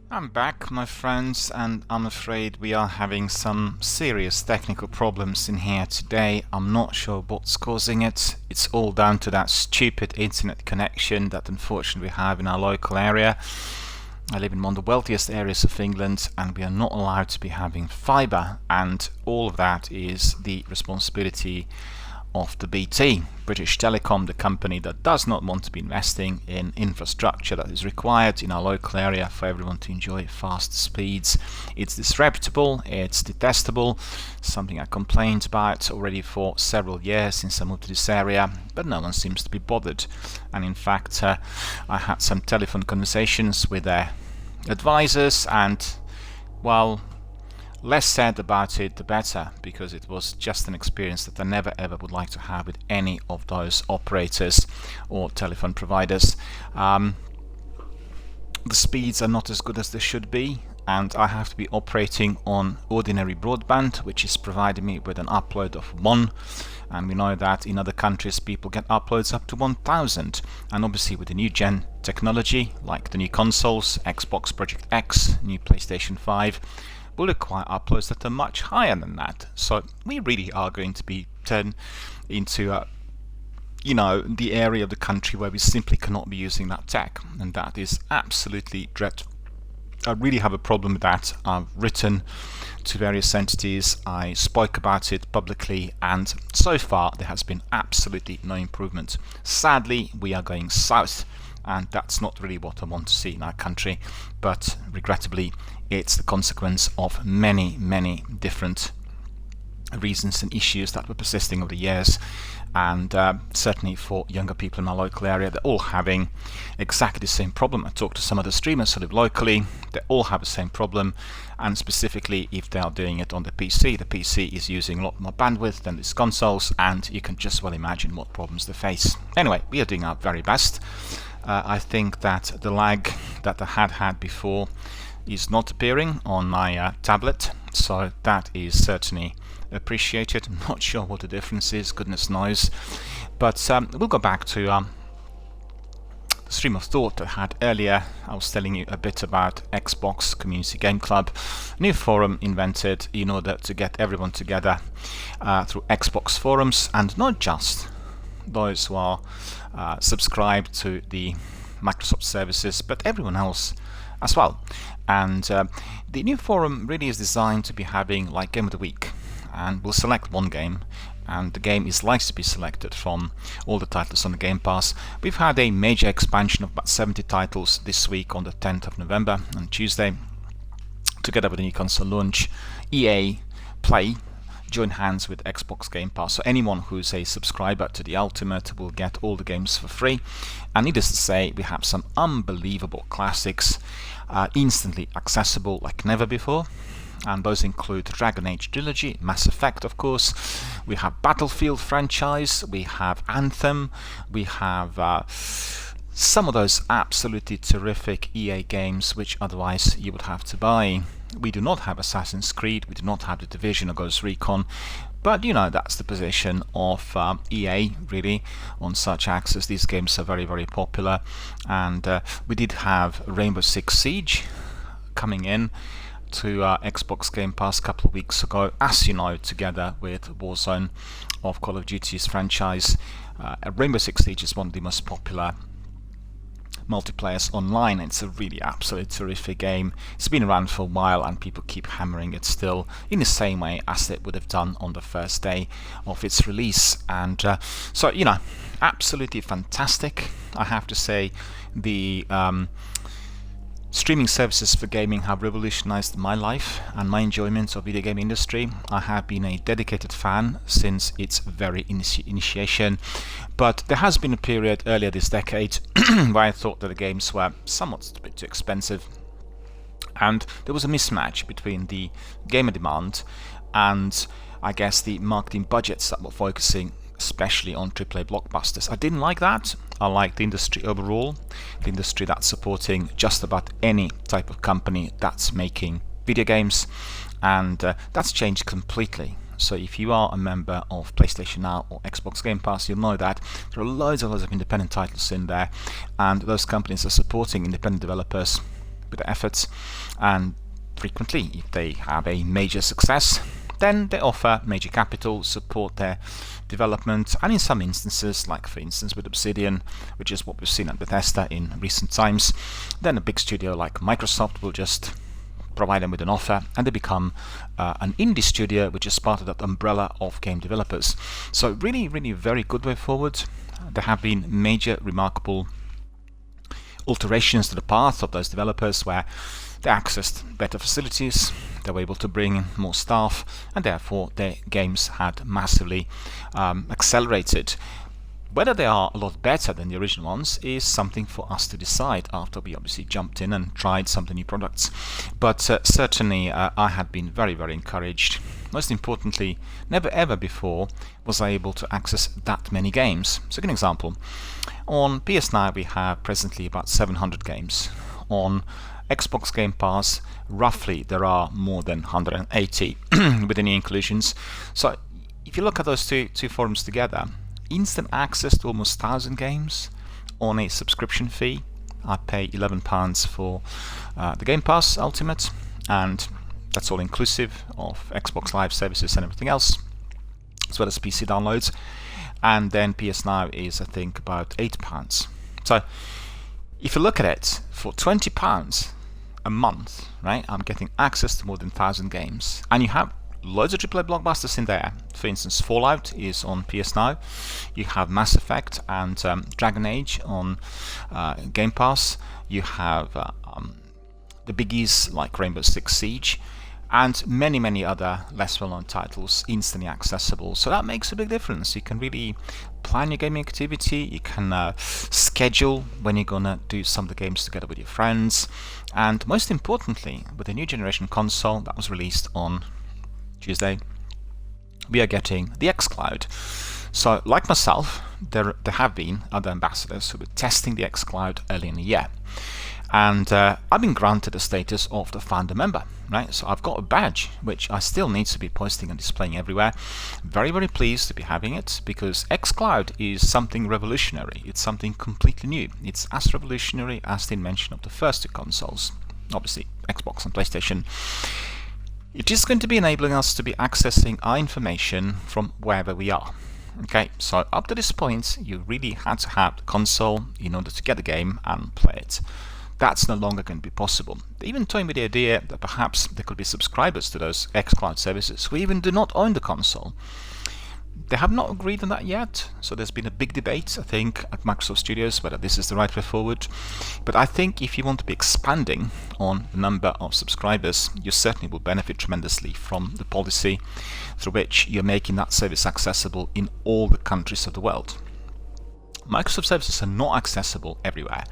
I'm back, my friends, and I'm afraid we are having some serious technical problems in here today. I'm not sure what's causing it. It's all down to that stupid internet connection that unfortunately we have in our local area. I live in one of the wealthiest areas of England, and we are not allowed to be having fibre, and all of that is the responsibility of the BT, British Telecom, the company that does not want to be investing in infrastructure that is required in our local area for everyone to enjoy fast speeds. It's disreputable, it's detestable, something I complained about already for several years since I moved to this area, but no one seems to be bothered. And in fact, I had some telephone conversations with their advisors, and well, less said about it the better, because it was just an experience that I never ever would like to have with any of those operators or telephone providers. The speeds are not as good as they should be, and I have to be operating on ordinary broadband, which is providing me with an upload of 1, and we know that in other countries people get uploads up to 1000, and obviously with the new gen technology like the new consoles, Xbox Project X, new PlayStation 5, will require uploads that are much higher than that. So we really are going to be turned into the area of the country where we simply cannot be using that tech, and that is absolutely dreadful. I really have a problem with that. I've written to various entities, I spoke about it publicly, and so far there has been absolutely no improvement. Sadly, we are going south, and that's not really what I want to see in our country, but regrettably it's the consequence of many different reasons and issues that were persisting over the years, and certainly for younger people in our local area, they're all having exactly the same problem. I talked to some of the streamers who live locally, they all have the same problem, and specifically if they are doing it on the PC is using a lot more bandwidth than these consoles, and you can just well imagine what problems they face. Anyway, we are doing our very best. I think that the lag that I had before is not appearing on my tablet, so that is certainly appreciated. I'm not sure what the difference is, goodness knows, but we'll go back to the stream of thought I had earlier. I was telling you a bit about Xbox Community Game Club, a new forum invented in order to get everyone together through Xbox forums, and not just those who are subscribed to the Microsoft services, but everyone else as well. And the new forum really is designed to be having like Game of the Week, and we'll select one game, and the game is likely to be selected from all the titles on the Game Pass. We've had a major expansion of about 70 titles this week on the 10th of November, on Tuesday, together with the new console launch. EA Play join hands with Xbox Game Pass, so anyone who's a subscriber to the Ultimate will get all the games for free. And needless to say, we have some unbelievable classics instantly accessible like never before, and those include Dragon Age Trilogy, Mass Effect of course, we have Battlefield franchise, we have Anthem, we have some of those absolutely terrific EA games which otherwise you would have to buy. We do not have Assassin's Creed, we do not have The Division or Ghost Recon, but that's the position of EA really on such access. These games are very popular, and we did have Rainbow Six Siege coming in to Xbox Game Pass a couple of weeks ago, as you know, together with Warzone of Call of Duty's franchise. Rainbow Six Siege is one of the most popular multiplayers online, and it's a really absolutely terrific game. It's been around for a while, and people keep hammering it still in the same way as they would have done on the first day of its release. And so absolutely fantastic. I have to say, the streaming services for gaming have revolutionized my life and my enjoyment of video game industry. I have been a dedicated fan since its very initiation, but there has been a period earlier this decade where I thought that the games were somewhat a bit too expensive, and there was a mismatch between the gamer demand and I guess the marketing budgets that were focusing especially on AAA blockbusters. I didn't like that. I like the industry overall, the industry that's supporting just about any type of company that's making video games, and that's changed completely. So if you are a member of PlayStation Now or Xbox Game Pass, you'll know that there are loads of independent titles in there, and those companies are supporting independent developers with their efforts, and frequently, if they have a major success, then they offer major capital, support their development, and in some instances, like for instance with Obsidian, which is what we've seen at Bethesda in recent times, then a big studio like Microsoft will just provide them with an offer, and they become an indie studio which is part of that umbrella of game developers. So really, really very good way forward. There have been major, remarkable alterations to the path of those developers where they accessed better facilities, they were able to bring in more staff, and therefore their games had massively accelerated. Whether they are a lot better than the original ones is something for us to decide after we obviously jumped in and tried some of the new products. But certainly I had been very, very encouraged. Most importantly, never ever before was I able to access that many games. So, an example, on PS9 we have presently about 700 games. On Xbox Game Pass, roughly there are more than 180 with any inclusions. So if you look at those two forums together, instant access to almost 1,000 games on a subscription fee. I pay £11 for the Game Pass Ultimate, and that's all inclusive of Xbox Live services and everything else, as well as PC downloads. And then PS Now is, I think, about £8. So if you look at it, for £20 a month, right, I'm getting access to more than 1,000 games, and you have loads of AAA blockbusters in there. For instance, Fallout is on PS Now. You have Mass Effect and Dragon Age on Game Pass. You have the biggies like Rainbow Six Siege, and many, many other less well-known titles instantly accessible. So that makes a big difference. You can really plan your gaming activity. You can schedule when you're gonna do some of the games together with your friends. And most importantly, with the new generation console that was released on Tuesday, we are getting the XCloud. So, like myself, there have been other ambassadors who were testing the XCloud early in the year. And I've been granted the status of the founder member, right? So I've got a badge, which I still need to be posting and displaying everywhere. Very, very pleased to be having it, because XCloud is something revolutionary. It's something completely new. It's as revolutionary as the invention of the first two consoles, obviously Xbox and PlayStation. It is going to be enabling us to be accessing our information from wherever we are. Okay, so up to this point, you really had to have the console in order to get the game and play it. That's no longer going to be possible. They even toying with the idea that perhaps there could be subscribers to those xCloud services who even do not own the console. They have not agreed on that yet, so there's been a big debate, I think, at Microsoft Studios whether this is the right way forward. But I think if you want to be expanding on the number of subscribers, you certainly will benefit tremendously from the policy through which you're making that service accessible in all the countries of the world. Microsoft services are not accessible everywhere,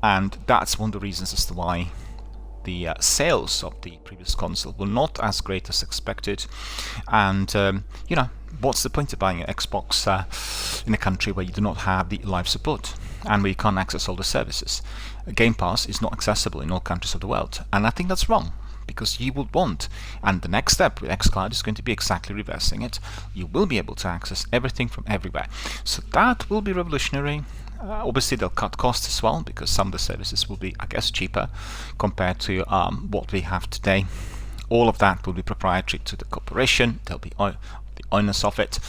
and that's one of the reasons as to why the sales of the previous console were not as great as expected. And you know, what's the point of buying an Xbox in a country where you do not have the live support and where you can't access all the services? Game Pass is not accessible in all countries of the world, and I think that's wrong, because you would want, and the next step with xCloud is going to be exactly reversing it. You will be able to access everything from everywhere. So that will be revolutionary. Obviously they'll cut costs as well, because some of the services will be, I guess, cheaper compared to what we have today. All of that will be proprietary to the corporation. There'll be the onus of it,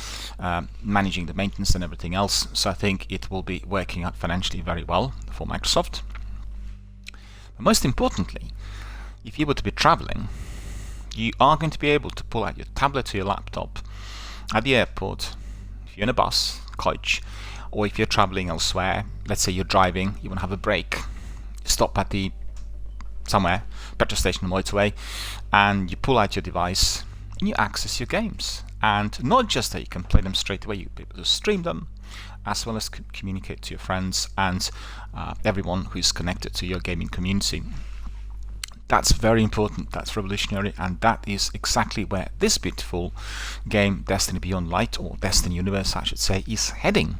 managing the maintenance and everything else. So I think it will be working out financially very well for Microsoft. But most importantly, if you were to be traveling, you are going to be able to pull out your tablet or your laptop at the airport, if you're in a bus, coach, or if you're traveling elsewhere. Let's say you're driving, you want to have a break, stop at somewhere, petrol station, motorway, and you pull out your device and you access your games. And not just that you can play them straight away, you'll be able to stream them, as well as communicate to your friends and everyone who's connected to your gaming community. That's very important, that's revolutionary, and that is exactly where this beautiful game, Destiny Beyond Light, or Destiny Universe I should say, is heading.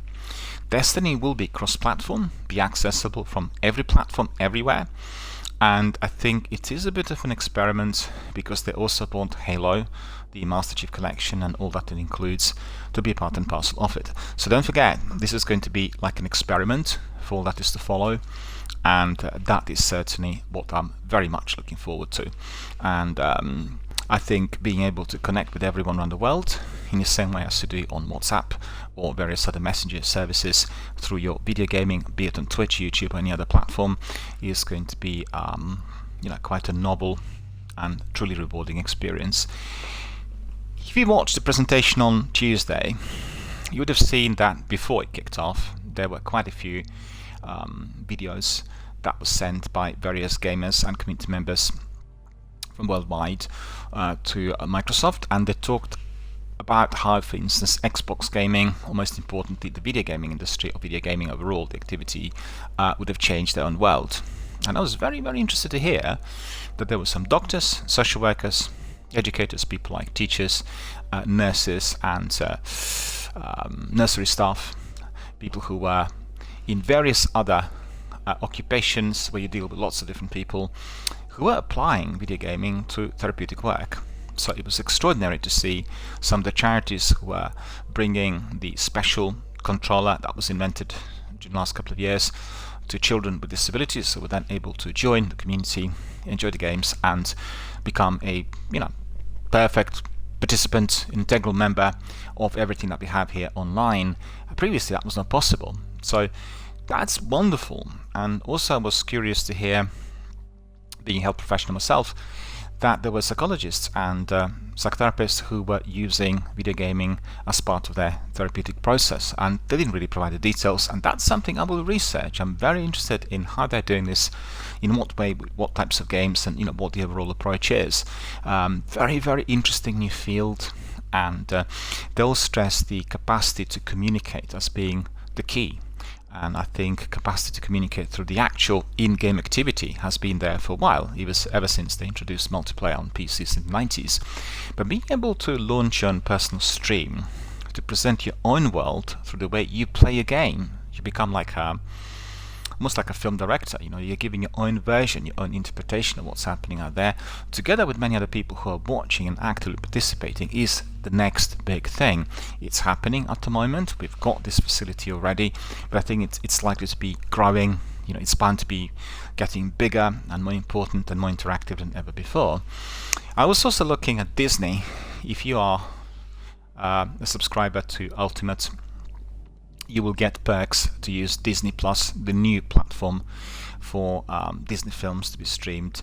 Destiny will be cross-platform, be accessible from every platform everywhere, and I think it is a bit of an experiment, because they also want Halo the Master Chief Collection and all that it includes to be part and parcel of it. So don't forget, this is going to be like an experiment for all that is to follow, and that is certainly what I'm very much looking forward to. And I think being able to connect with everyone around the world in the same way as you do on WhatsApp or various other messenger services through your video gaming, be it on Twitch, YouTube, or any other platform, is going to be quite a novel and truly rewarding experience. If you watched the presentation on Tuesday, you would have seen that before it kicked off, there were quite a few videos that were sent by various gamers and community members from worldwide to Microsoft, and they talked about how, for instance, Xbox gaming, or most importantly the video gaming industry, or video gaming overall, the activity, would have changed their own world. And I was very, very interested to hear that there were some doctors, social workers, educators, people like teachers, nurses, and nursery staff, people who were in various other occupations where you deal with lots of different people, who were applying video gaming to therapeutic work. So it was extraordinary to see some of the charities who were bringing the special controller that was invented during the last couple of years to children with disabilities, who were then able to join the community, enjoy the games, and become a perfect participant, integral member of everything that we have here online. Previously that was not possible. So that's wonderful. And also I was curious to hear, being a health professional myself, that there were psychologists and psychotherapists who were using video gaming as part of their therapeutic process, and they didn't really provide the details, and that's something I will research. I'm very interested in how they're doing this, in what way, what types of games, and what the overall approach is. Very, very interesting new field, and they'll stress the capacity to communicate as being the key. And I think capacity to communicate through the actual in-game activity has been there for a while, ever since they introduced multiplayer on PCs in the 90s. But being able to launch your own personal stream, to present your own world through the way you play a game, you become like almost like a film director. You're giving your own version, your own interpretation of what's happening out there, together with many other people who are watching and actively participating, is the next big thing. It's happening at the moment. We've got this facility already, but I think it's likely to be growing. It's bound to be getting bigger and more important and more interactive than ever before. I was also looking at Disney. If you are a subscriber to Ultimate, you will get perks to use Disney Plus, the new platform for Disney films to be streamed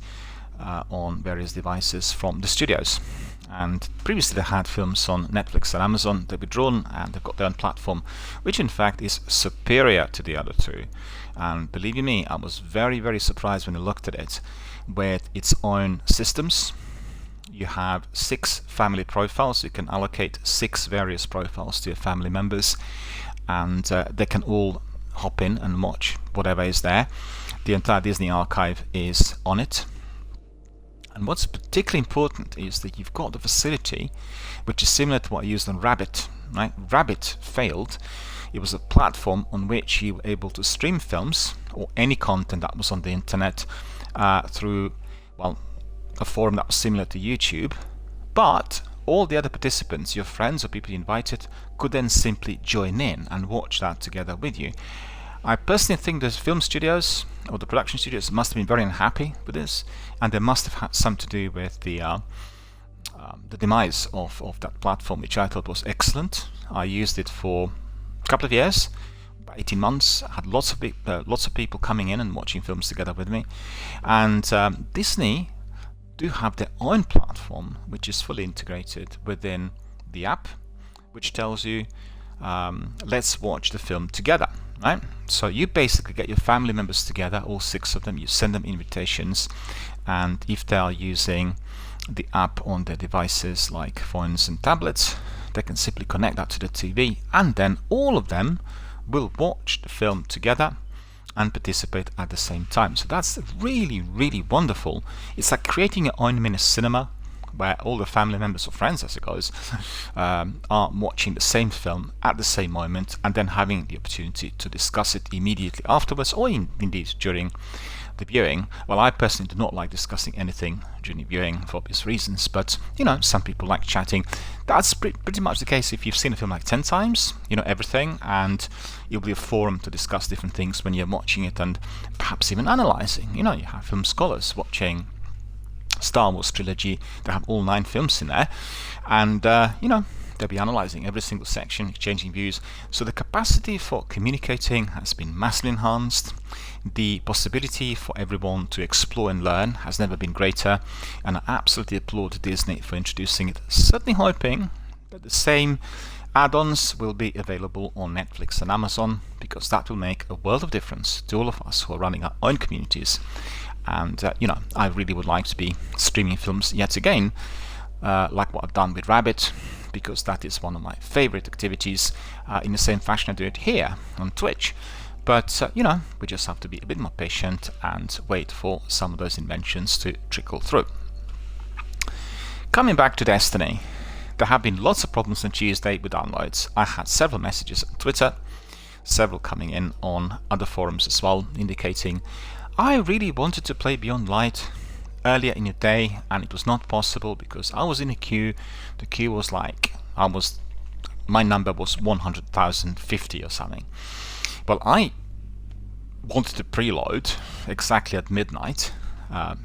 on various devices from the studios. And previously they had films on Netflix and Amazon. They've withdrawn, and they've got their own platform, which in fact is superior to the other two. And believe you me, I was very, very surprised when I looked at it, with its own systems. You have 6 family profiles. You can allocate 6 various profiles to your family members, and they can all hop in and watch whatever is there. The entire Disney archive is on it. And what's particularly important is that you've got the facility which is similar to what I used on Rabbit. Right? Rabbit failed. It was a platform on which you were able to stream films or any content that was on the internet through, a forum that was similar to YouTube, but all the other participants, your friends or people you invited, could then simply join in and watch that together with you. I personally think the film studios or the production studios must have been very unhappy with this, and they must have had some to do with the demise of that platform, which I thought was excellent. I used it for a couple of years, about 18 months. I had lots of people coming in and watching films together with me, and Disney do have their own platform which is fully integrated within the app, which tells you let's watch the film together. Right? So you basically get your family members together, all 6 of them, you send them invitations, and if they are using the app on their devices like phones and tablets, they can simply connect that to the TV, and then all of them will watch the film together and participate at the same time. So that's really, really wonderful. It's like creating your own mini cinema where all the family members or friends, I suppose, are watching the same film at the same moment and then having the opportunity to discuss it immediately afterwards, or indeed during the viewing. Well, I personally do not like discussing anything during the viewing for obvious reasons, but some people like chatting. That's pretty much the case if you've seen a film like 10 times, you know everything, and it'll be a forum to discuss different things when you're watching it and perhaps even analysing. You have film scholars watching Star Wars trilogy. They have all 9 films in there, and they'll be analysing every single section, exchanging views. So the capacity for communicating has been massively enhanced. The possibility for everyone to explore and learn has never been greater, and I absolutely applaud Disney for introducing it. Certainly hoping that the same add-ons will be available on Netflix and Amazon, because that will make a world of difference to all of us who are running our own communities. And I really would like to be streaming films yet again, like what I've done with Rabbit, because that is one of my favorite activities, in the same fashion I do it here on Twitch. But we just have to be a bit more patient and wait for some of those inventions to trickle through. Coming back to Destiny, there have been lots of problems on Tuesday with downloads. I had several messages on Twitter, several coming in on other forums as well, indicating I really wanted to play Beyond Light earlier in the day and it was not possible because I was in a queue. The queue was my number was 100,050 or something. Well, I wanted to preload exactly at midnight a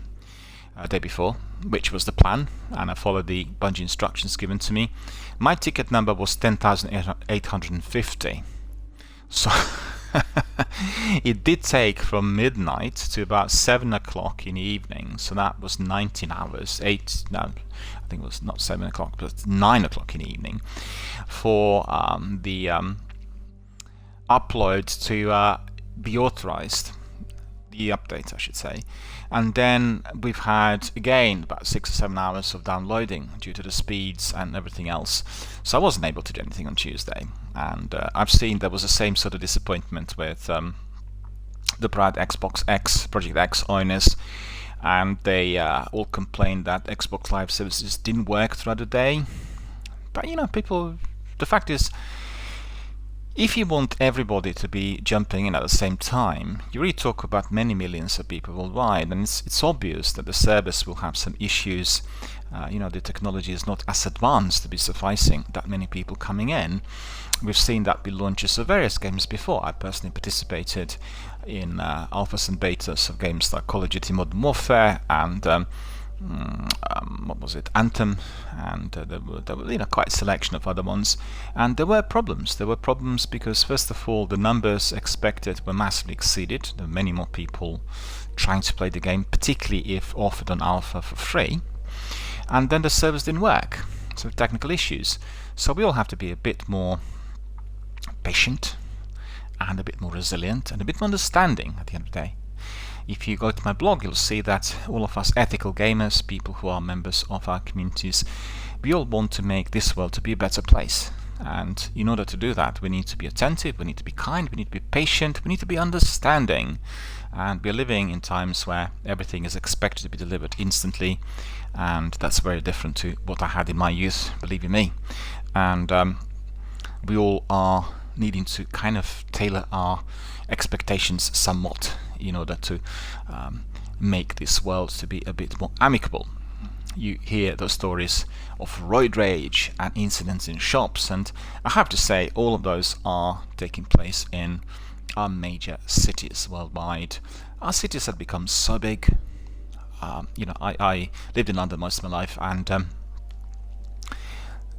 day before, which was the plan, and I followed the Bungie instructions given to me. My ticket number was 10,850. So it did take from midnight to about 7 o'clock in the evening, so that was 19 hours, I think it was not 7 o'clock, but 9 o'clock in the evening, for the upload to be authorized, the update I should say. And then we've had again about 6 or 7 hours of downloading due to the speeds and everything else, so I wasn't able to do anything on Tuesday. And I've seen there was the same sort of disappointment with the proud Xbox X Project X owners, and they all complained that Xbox Live services didn't work throughout the day. But people, the fact is, if you want everybody to be jumping in at the same time, you really talk about many millions of people worldwide, and it's obvious that the service will have some issues. The technology is not as advanced to be sufficing that many people coming in. We've seen that with launches of various games before. I personally participated in alphas and betas of games like Call of Duty Modern Warfare and Anthem, and there were quite a selection of other ones, and there were problems. There were problems because, first of all, the numbers expected were massively exceeded. There were many more people trying to play the game, particularly if offered on alpha for free, and then the service didn't work, so technical issues. So we all have to be a bit more patient and a bit more resilient and a bit more understanding at the end of the day. If you go to my blog, you'll see that all of us ethical gamers, people who are members of our communities, we all want to make this world to be a better place. And in order to do that, we need to be attentive, we need to be kind, we need to be patient, we need to be understanding. And we're living in times where everything is expected to be delivered instantly, and that's very different to what I had in my youth, believe you me. And we all are needing to kind of tailor our expectations somewhat in order to make this world to be a bit more amicable. You hear those stories of road rage and incidents in shops, and I have to say all of those are taking place in our major cities worldwide. Our cities have become so big. I lived in London most of my life, and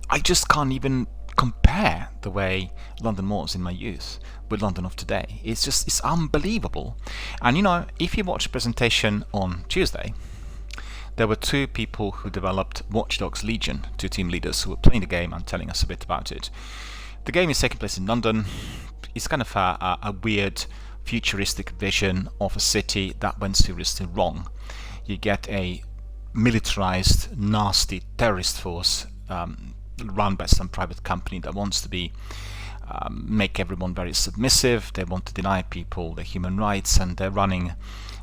I just can't even compare the way London was in my youth with London of today. It's unbelievable. And if you watch the presentation on Tuesday, there were 2 people who developed Watch Dogs Legion, 2 team leaders who were playing the game and telling us a bit about it. The game is taking place in London. It's kind of a weird futuristic vision of a city that went seriously wrong. You get a militarized, nasty terrorist force run by some private company that wants to be make everyone very submissive. They want to deny people their human rights, and they're running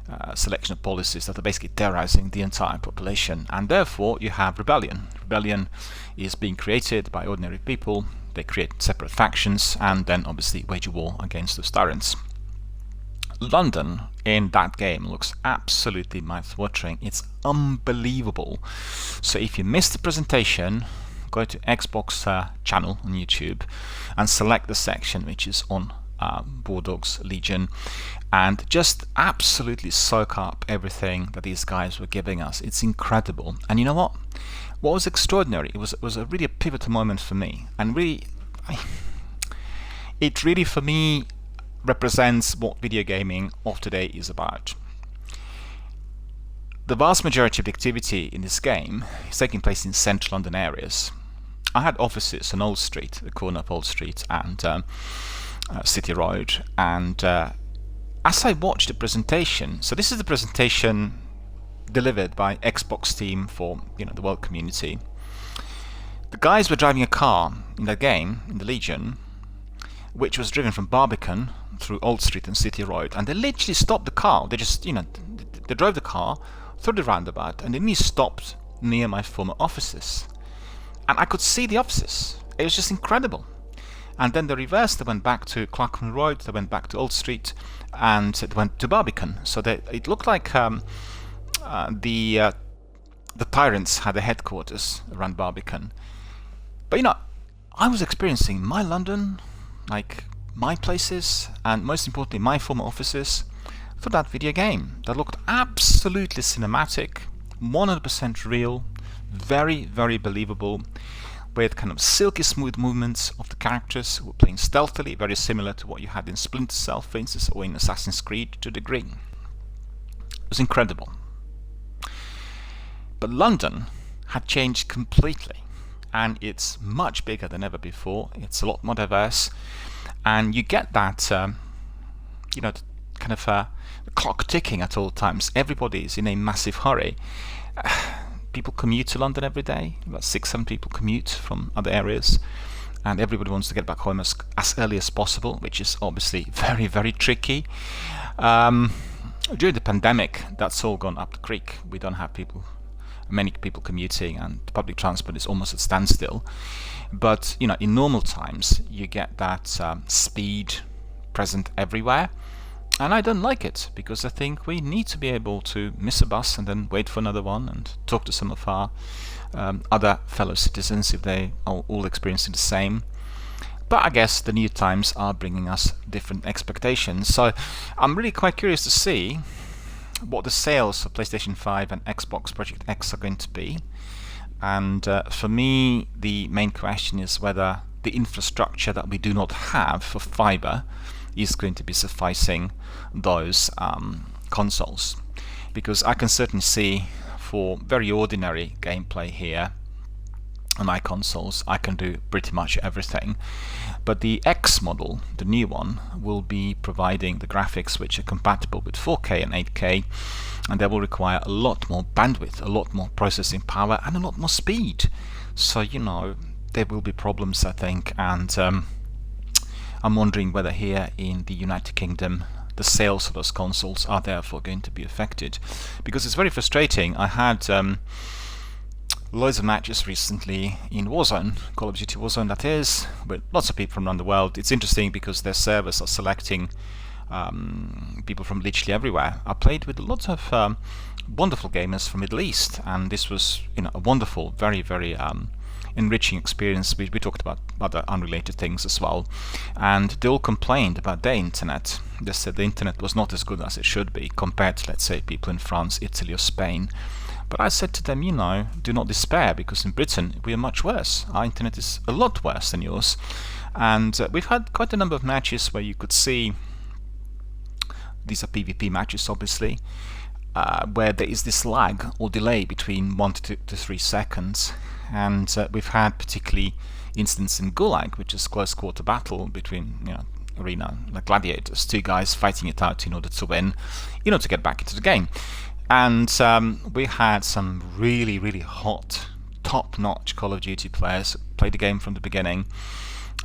a selection of policies that are basically terrorizing the entire population. And therefore you have rebellion. Rebellion is being created by ordinary people. They create separate factions and then obviously wage a war against those tyrants. London in that game looks absolutely mouth-watering. It's unbelievable. So if you missed the presentation, go to Xbox channel on YouTube and select the section which is on War Dogs Legion, and just absolutely soak up everything that these guys were giving us. It's incredible. And you know what was extraordinary? It was a really a pivotal moment for me, and really it really for me represents what video gaming of today is about. The vast majority of the activity in this game is taking place in central London areas. I had offices on Old Street, the corner of Old Street and City Road, and as I watched the presentation, so this is the presentation delivered by Xbox team for the world community. The guys were driving a car in that game, in the Legion, which was driven from Barbican through Old Street and City Road, and they literally stopped the car. They just, they drove the car through the roundabout and then he stopped near my former offices. And I could see the offices. It was just incredible. And then they reversed, they went back to Clacton Road, they went back to Old Street, and they went to Barbican. So it looked like the tyrants had a headquarters around Barbican. But I was experiencing my London, like my places, and most importantly my former offices, for that video game that looked absolutely cinematic, 100% real, very, very believable, with kind of silky smooth movements of the characters who were playing stealthily, very similar to what you had in Splinter Cell, for instance, or in Assassin's Creed to a degree. It was incredible. But London had changed completely, and it's much bigger than ever before. It's a lot more diverse, and you get that, kind of the clock ticking at all times. Everybody is in a massive hurry. People commute to London every day. About 6-7 people commute from other areas, and everybody wants to get back home as early as possible, which is obviously very, very tricky. During the pandemic, that's all gone up the creek. We don't have many people commuting, and public transport is almost at standstill. But in normal times, you get that speed present everywhere. And I don't like it, because I think we need to be able to miss a bus and then wait for another one and talk to some of our other fellow citizens if they are all experiencing the same. But I guess the new times are bringing us different expectations. So I'm really quite curious to see what the sales of PlayStation 5 and Xbox Project X are going to be. And for me, the main question is whether the infrastructure that we do not have for fiber is going to be sufficing those consoles, because I can certainly see for very ordinary gameplay here on my consoles I can do pretty much everything, but the X model, the new one, will be providing the graphics which are compatible with 4K and 8K, and they will require a lot more bandwidth, a lot more processing power, and a lot more speed. So there will be problems, I think, and I'm wondering whether here in the United Kingdom the sales of those consoles are therefore going to be affected, because it's very frustrating. I had loads of matches recently in Warzone, Call of Duty Warzone that is, with lots of people from around the world. It's interesting because their servers are selecting people from literally everywhere. I played with lots of wonderful gamers from Middle East, and this was a wonderful, very, very enriching experience. We talked about other unrelated things as well, and they all complained about their internet. They said the internet was not as good as it should be compared to, let's say, people in France, Italy or Spain. But I said to them, do not despair, because in Britain we are much worse. Our internet is a lot worse than yours, and we've had quite a number of matches where you could see, these are PvP matches obviously, where there is this lag or delay between 1 to 3 seconds. And we've had particularly instances in Gulag, which is close quarter battle between arena like gladiators, 2 guys fighting it out in order to win, to get back into the game. And we had some really, really hot, top-notch Call of Duty players who played the game from the beginning,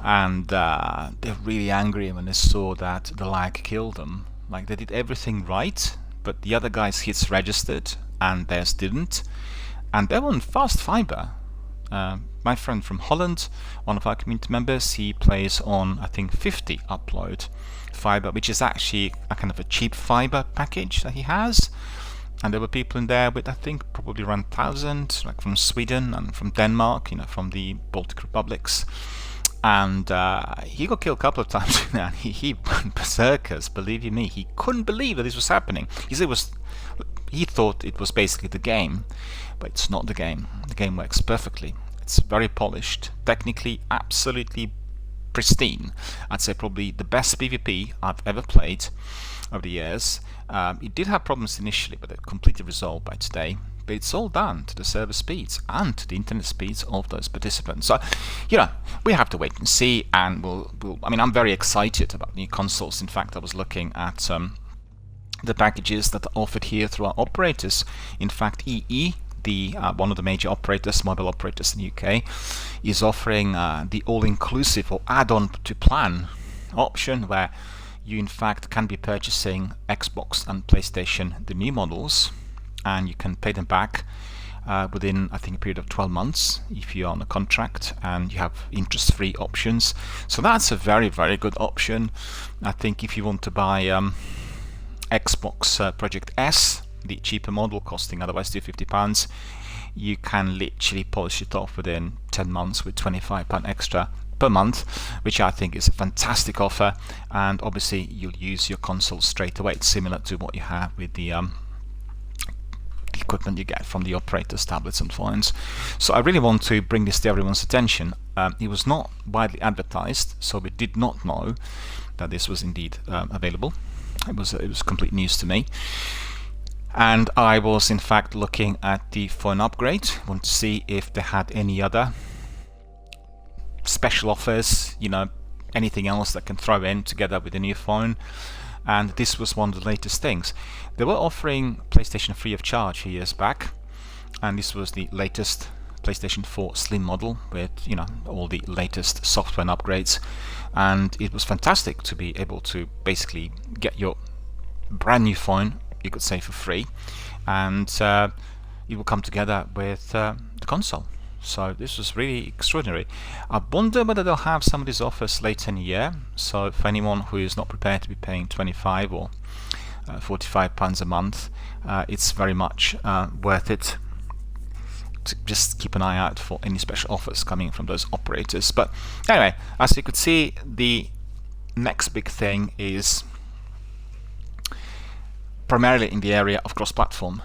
and they're really angry when they saw that the lag killed them. Like, they did everything right, but the other guy's hits registered and theirs didn't, and they were on fast fiber. My friend from Holland, one of our community members, he plays on, I think, 50 upload fiber, which is actually a kind of a cheap fiber package that he has. And there were people in there with, I think, probably around 1,000, like from Sweden and from Denmark, from the Baltic Republics. And he got killed a couple of times, and he went berserkers, believe you me. He couldn't believe that this was happening. He thought it was basically the game, but it's not the game. The game works perfectly. It's very polished, technically absolutely pristine. I'd say probably the best PvP I've ever played over the years. It did have problems initially, but they're completely resolved by today. But it's all down to the server speeds and to the internet speeds of those participants. So, we have to wait and see. And I'm very excited about new consoles. In fact, I was looking at the packages that are offered here through our operators. In fact, EE, one of the major operators, mobile operators in the UK, is offering the all-inclusive or add-on to plan option, where you in fact can be purchasing Xbox and PlayStation, the new models, and you can pay them back within, I think, a period of 12 months if you're on a contract, and you have interest-free options. So that's a very, very good option. I think if you want to buy Xbox Project S, the cheaper model, costing otherwise £250, you can literally polish it off within 10 months with £25 extra per month, which I think is a fantastic offer. And obviously you'll use your console straight away. It's similar to what you have with the equipment you get from the operators, tablets and phones. So I really want to bring this to everyone's attention. It was not widely advertised, so we did not know that this was indeed available. It was complete news to me. And I was in fact looking at the phone upgrade, want to see if they had any other special offers, anything else that can throw in together with the new phone. And this was one of the latest things. They were offering PlayStation free of charge a few years back, and this was the latest PlayStation 4 Slim model with all the latest software and upgrades. And it was fantastic to be able to basically get your brand new phone, you could say, for free, and it will come together with the console. So this was really extraordinary. I wonder whether they'll have some of these offers later in the year. So for anyone who is not prepared to be paying 25 or £45 a month, it's very much worth it to just keep an eye out for any special offers coming from those operators. But anyway, as you could see, the next big thing is primarily in the area of cross-platform.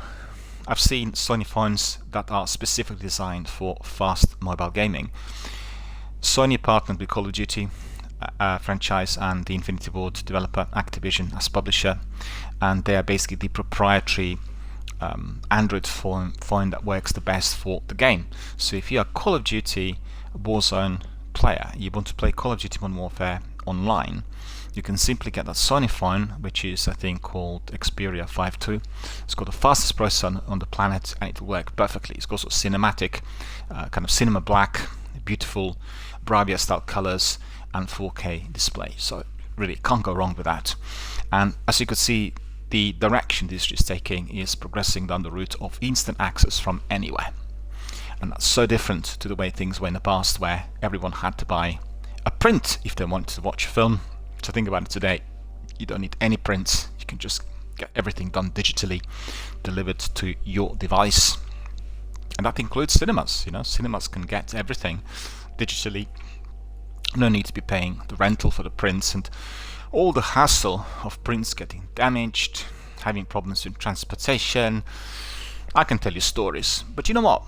I've seen Sony phones that are specifically designed for fast mobile gaming. Sony partnered with Call of Duty franchise and the Infinity Ward developer Activision as publisher, and they are basically the proprietary Android phone that works the best for the game. So if you're a Call of Duty Warzone player, you want to play Call of Duty Modern Warfare online, you can simply get that Sony phone, which is, I think, called Xperia 5.2. It's got the fastest processor on the planet, and it will work perfectly. It's got sort of cinematic, kind of cinema black, beautiful Bravia style colors, and 4K display. So really can't go wrong with that. And as you could see, the direction this is taking is progressing down the route of instant access from anywhere. And that's so different to the way things were in the past, where everyone had to buy a print if they wanted to watch a film. So think about it today, you don't need any prints, you can just get everything done digitally, delivered to your device. And that includes cinemas. Cinemas can get everything digitally. No need to be paying the rental for the prints and all the hassle of prints getting damaged, having problems with transportation. I can tell you stories, but you know what?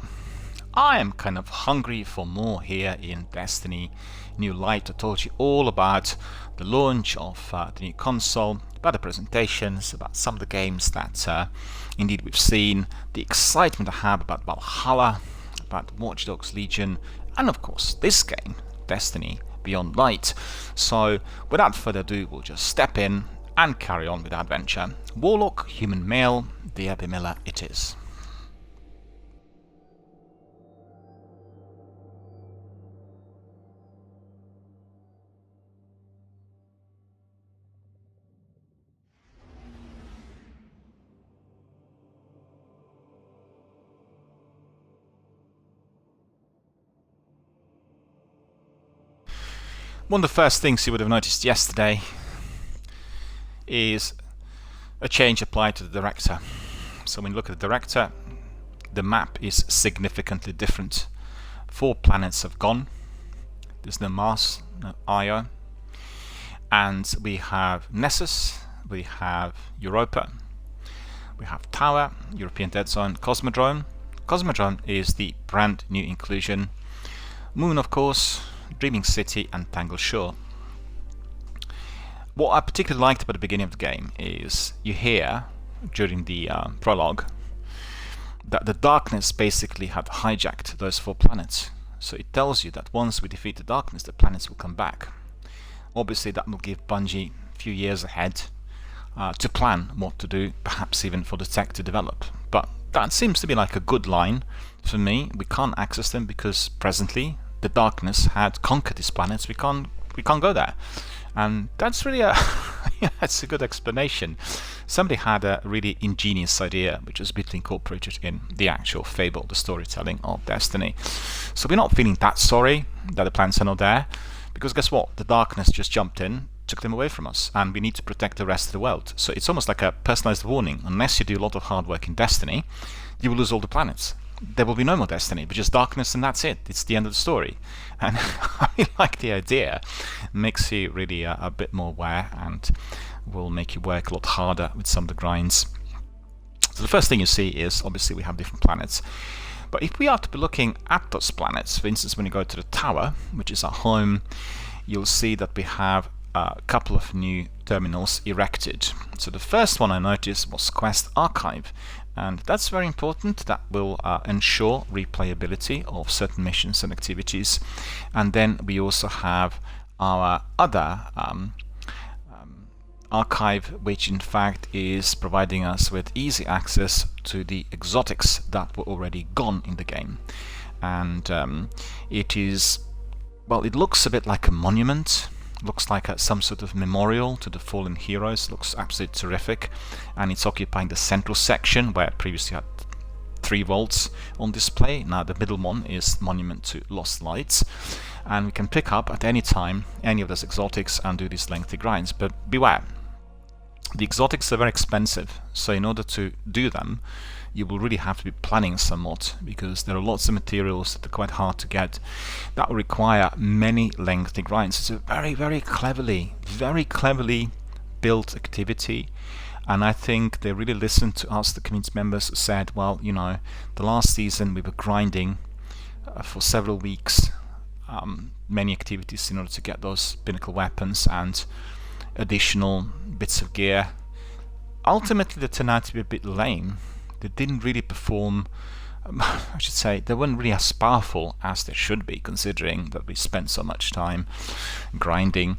I am kind of hungry for more here in Destiny New Light. I told you all about the launch of the new console, about the presentations, about some of the games that indeed we've seen, the excitement I have about Valhalla, about Watch Dogs Legion, and of course this game, Destiny Beyond Light. So without further ado, we'll just step in and carry on with the adventure. Warlock, human male, DRBMiller it is. One of the first things you would have noticed yesterday is a change applied to the director. So when you look at the director, the map is significantly different. 4 planets have gone. There's no Mars, no Io, and we have Nessus, we have Europa, we have Tower, European Dead Zone, Cosmodrome. Cosmodrome is the brand new inclusion. Moon, of course, Dreaming City, and Tangle Shore. What I particularly liked about the beginning of the game is you hear during the prologue that the darkness basically had hijacked those 4 planets. So it tells you that once we defeat the darkness, the planets will come back. Obviously that will give Bungie a few years ahead to plan what to do, perhaps even for the tech to develop. But that seems to be like a good line for me. We can't access them because presently the darkness had conquered these planets. We can't go there. And that's really that's a good explanation. Somebody had a really ingenious idea which was bit incorporated in the actual fable, the storytelling of Destiny. So we're not feeling that sorry that the planets are not there, because guess what? The darkness just jumped in, took them away from us, and we need to protect the rest of the world. So it's almost like a personalized warning. Unless you do a lot of hard work in Destiny, you will lose all the planets. There will be no more Destiny, but just darkness, and that's it. It's the end of the story. And I really like the idea. It makes you really a bit more aware and will make you work a lot harder with some of the grinds. So the first thing you see is, obviously, we have different planets. But if we are to be looking at those planets, for instance, when you go to the tower, which is our home, you'll see that we have a couple of new terminals erected. So the first one I noticed was Quest Archive, and that's very important. That will ensure replayability of certain missions and activities. And then we also have our other archive, which in fact is providing us with easy access to the exotics that were already gone in the game. And it is, well, it looks a bit like a monument. Looks like some sort of memorial to the fallen heroes. Looks absolutely terrific, and it's occupying the central section where previously had 3 vaults on display. Now the middle one is Monument to Lost Lights, and we can pick up at any time any of those exotics and do these lengthy grinds. But beware, the exotics are very expensive, so in order to do them you will really have to be planning somewhat, because there are lots of materials that are quite hard to get that will require many lengthy grinds. It's a very cleverly built activity, and I think they really listened to us, the community members, who said, well, you know, the last season we were grinding for several weeks, many activities in order to get those pinnacle weapons and additional bits of gear. Ultimately they turned out to be a bit lame. They didn't really perform, I should say, they weren't really as powerful as they should be, considering that we spent so much time grinding,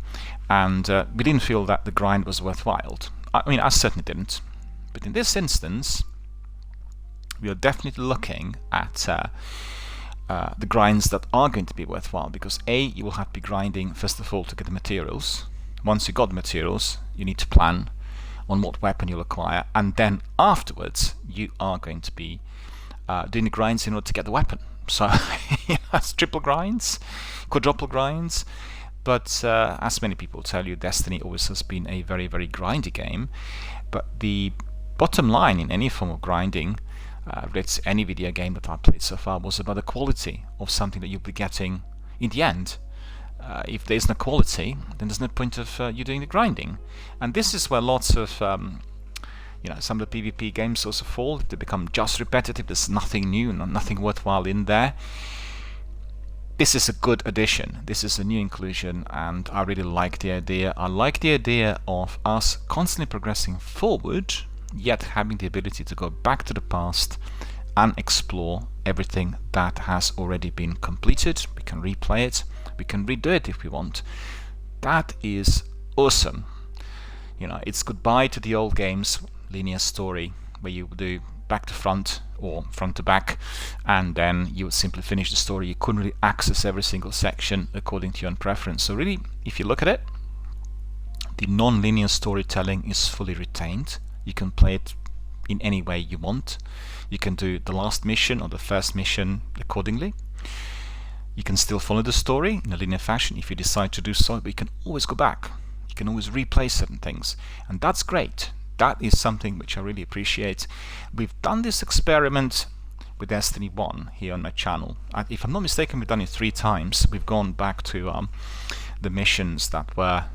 and we didn't feel that the grind was worthwhile. I mean, I certainly didn't. But in this instance, we are definitely looking at the grinds that are going to be worthwhile, because A, you will have to be grinding first of all to get the materials. Once you got the materials, you need to plan on what weapon you'll acquire, and then afterwards you are going to be doing the grinds in order to get the weapon. So that's triple grinds, quadruple grinds. But as many people tell you, Destiny always has been a very grindy game. But the bottom line in any form of grinding, related to any video game that I've played so far, was about the quality of something that you'll be getting in the end. If there's no quality, then there's no point of you doing the grinding. And this is where lots of some of the PvP games also fall. They become just repetitive. There's nothing new, nothing worthwhile in there. This is a good addition. This is a new inclusion, and I really like the idea. I like the idea of us constantly progressing forward, yet having the ability to go back to the past and explore everything that has already been completed. We can replay it. We can redo it if we want. That is awesome. You know, it's goodbye to the old games, linear story, where you do back to front or front to back, and then you would simply finish the story. You couldn't really access every single section according to your own preference. So really, if you look at it, the non-linear storytelling is fully retained. You can play it in any way you want. You can do the last mission or the first mission accordingly. You can still follow the story in a linear fashion if you decide to do so, but you can always go back. You can always replay certain things, and that's great. That is something which I really appreciate. We've done this experiment with Destiny 1 here on my channel. If I'm not mistaken, we've done it 3 times. We've gone back to the missions that were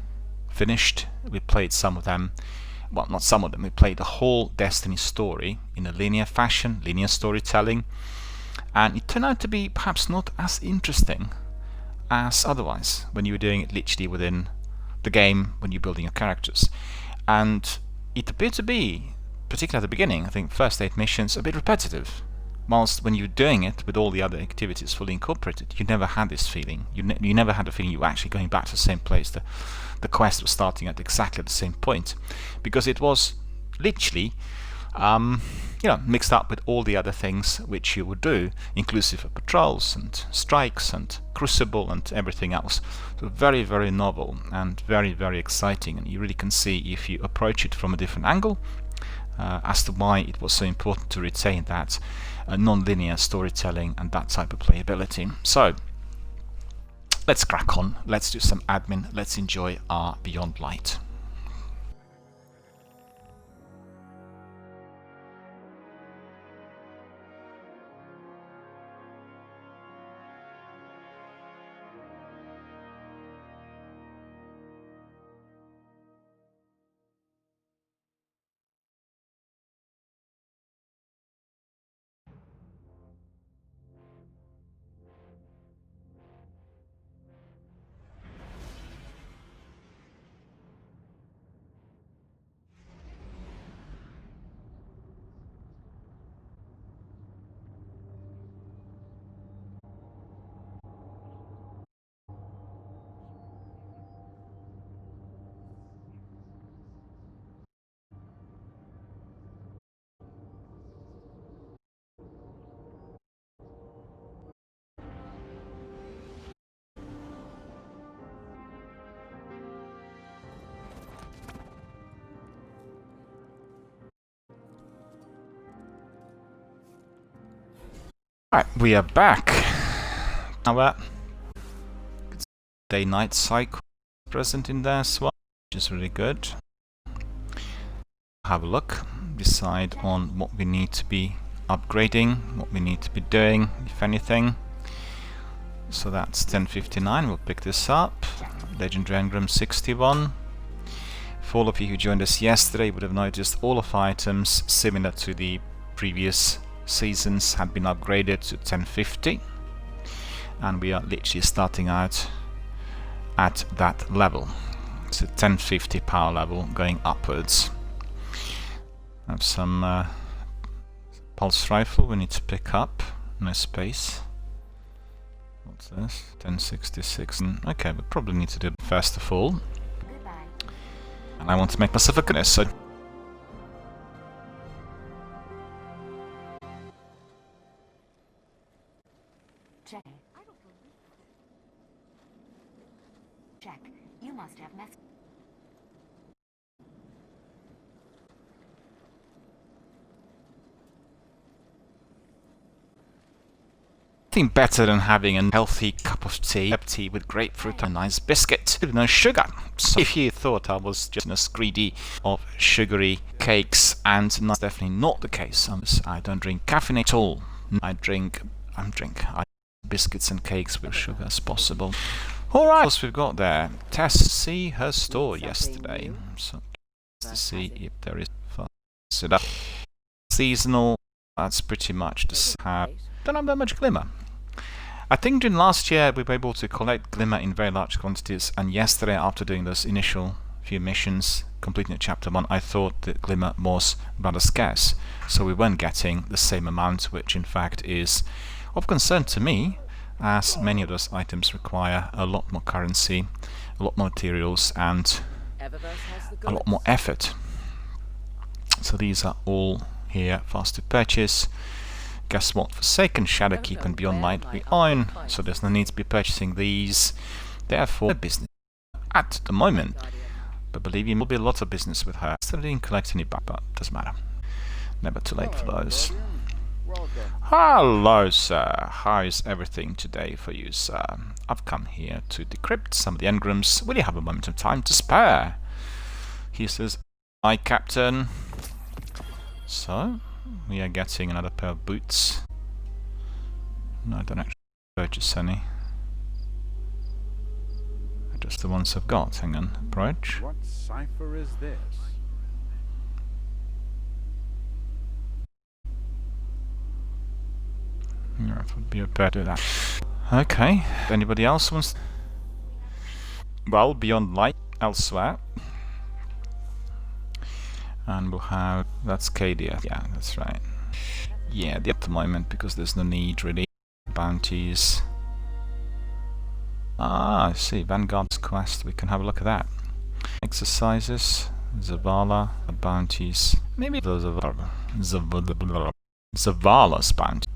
finished. We played some of them. Well, not some of them. We played the whole Destiny story in a linear fashion, linear storytelling. And it turned out to be perhaps not as interesting as otherwise when you were doing it literally within the game, when you're building your characters. And it appeared to be, particularly at the beginning, I think first 8 missions, a bit repetitive. Whilst when you're doing it with all the other activities fully incorporated, you never had this feeling. You never had the feeling you were actually going back to the same place. The quest was starting at exactly the same point, because it was literally mixed up with all the other things which you would do, inclusive of patrols and strikes and crucible and everything else. So very, very novel and very, very exciting, and you really can see if you approach it from a different angle as to why it was so important to retain that non-linear storytelling and that type of playability. So let's crack on, let's do some admin, let's enjoy our Beyond Light. Right, we are back. Our day-night cycle present in there as well, which is really good. Have a look, decide on what we need to be upgrading, what we need to be doing, if anything. So that's 1059, we'll pick this up. Legendary Engram 61. For all of you who joined us yesterday, would have noticed all of items similar to the previous seasons had been upgraded to 1050, and we are literally starting out at that level. It's a 1050 power level going upwards. Have some pulse rifle we need to pick up. No space. What's this? 1066. Okay, we probably need to do it first of all. And I want to make myself a goodness, so Check. Check. You must have messed. nothing better than having a healthy cup of tea with grapefruit and a nice biscuit with no sugar. So if you thought I was just greedy of sugary cakes, and that's definitely not the case. I don't drink caffeine at all. I drink biscuits and cakes with sugar as possible. Alright, what else we've got there? Test see her store yesterday. So to see if there is seasonal. That's pretty much the same. Don't have that much glimmer. I think during last year we were able to collect glimmer in very large quantities, and yesterday after doing those initial few missions, completing chapter 1, I thought that glimmer was rather scarce, so we weren't getting the same amount, which in fact is of concern to me, as many of those items require a lot more currency, a lot more materials, and a lot more effort. So these are all here fast to purchase. Guess what? Forsaken, Shadowkeep and Beyond Light we own, so there's no need to be purchasing these. Therefore, business at the moment. But believe me, there will be a lot of business with her. Still didn't collect any back, but doesn't matter. Never too late for those. Hello, sir. How is everything today for you, sir? I've come here to decrypt some of the engrams. Will you have a moment of time to spare? He says, "Hi, Captain." So, we are getting another pair of boots. No, I don't actually purchase any. Just the ones I've got. Hang on. Approach. What cipher is this? Yeah, it would be better to do that. Okay. Anybody else wants? Well, beyond light, elsewhere. And we'll have... that's Cadia. Yeah, that's right. Yeah, at the moment, because there's no need really. Bounties. Ah, I see. Vanguard's quest. We can have a look at that. Exercises. Zavala. Bounties. Maybe those are Zavala's bounty.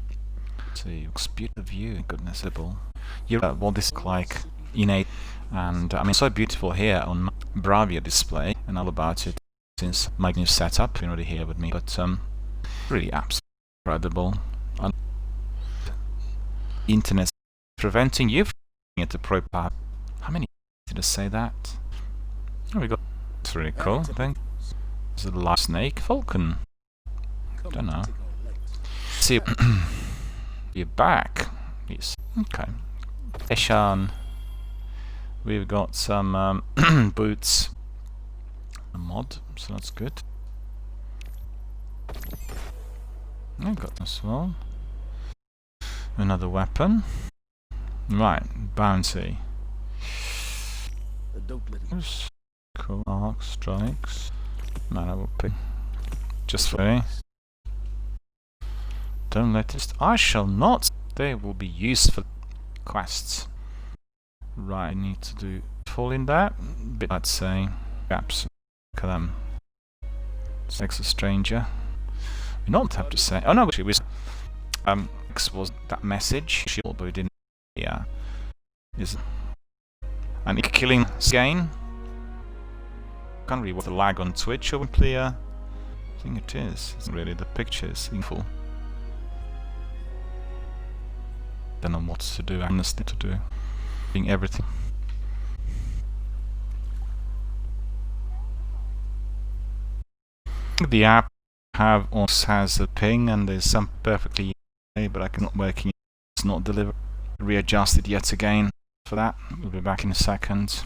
See, looks beautiful view. Goodness, well, this looks like innate. And I mean, so beautiful here on my Bravia display. And all about it since my new setup. You're already here with me. But really absolutely incredible. Internet's preventing you from at the pro power. How many did I say that? Oh, we got. It's really cool. I think. Is it a live snake? Falcon? Don't know. See, you're back. Yes. Okay. Eshan. We've got some boots. A mod, so that's good. I got this one. Another weapon. Right, bounty. Cool. Arc strikes. Man, I will pick just for me. Don't let this. I shall not. They will be used for quests. Right, I need to do fall in that bit. I'd say gaps. Look at them. Sex a stranger. We don't have to say. Oh no, actually, we. X was that message. She but we didn't. Yeah. Is and killing again. Can't read what the lag on Twitch or clear. I think it is. It's really the pictures info. Don't know what to do. Honestly, to do. Doing everything. The app has a ping and there's some perfectly, but I cannot working. It's not delivered. Readjust it yet again for that. We'll be back in a second.